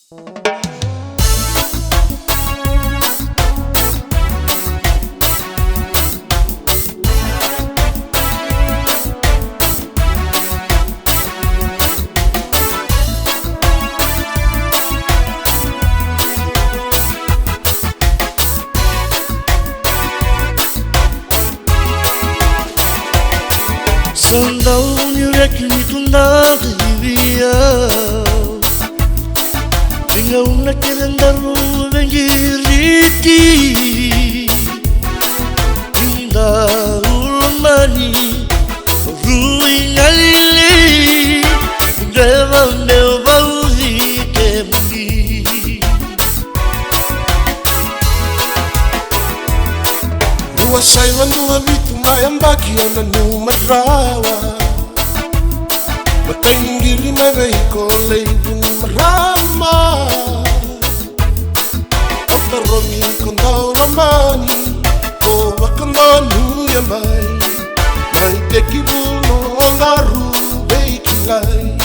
Sundown you reckon you can love the Tinga una kirandaru vengiriti Tinda ulamani Rui ngalili Ndeva ndeva uzi kemundi Nua saiwa nua vitu mayambaki ana numa drawa Matengiri na veiko leibu marama Otarongi kondaura mani Kowa kondonu ya mai Mai teki buno angaru veikilai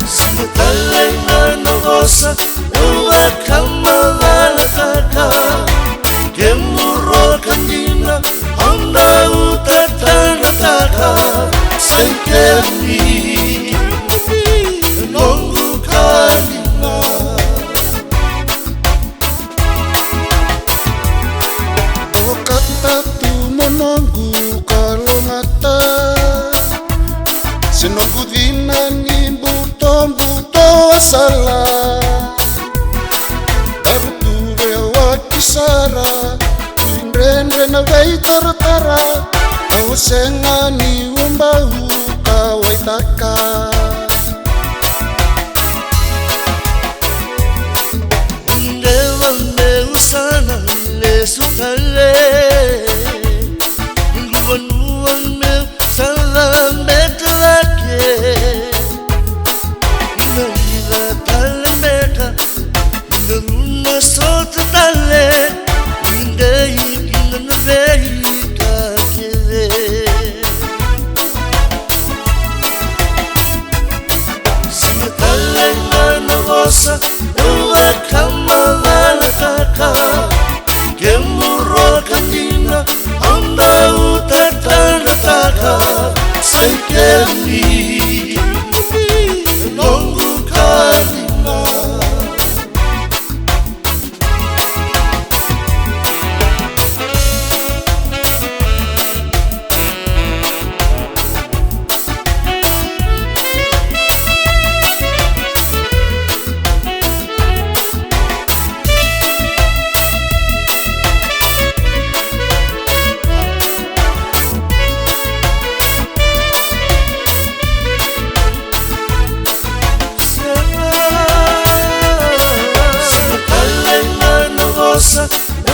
Samatalai na nogosa Uwa kama valataka Gemuro kandina Honda utatanataka Sankemi Nongu kalina Okata tu monongu kalongata Senongu dina ni buto asala Sara, tuinrenre na vei taratara Kausenga ni umbahu kawaitaka Ndewa usana le sutale Nguvanua sala betlake Naida tale beta Ngaruna sota tale Indei kinana veika keve Samatale na vosa Uwa kama valataka Gemuro kandina Onda utatanataka Sankemi Nongu kalina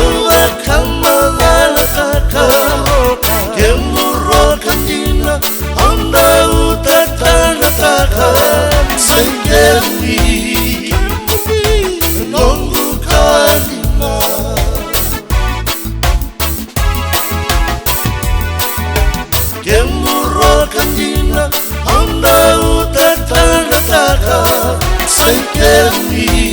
Uwa kama valataka Gemuro kandina Honda utatanataka Sankemi Nongu kalina Gemuro kandina Honda utatanataka Sankemi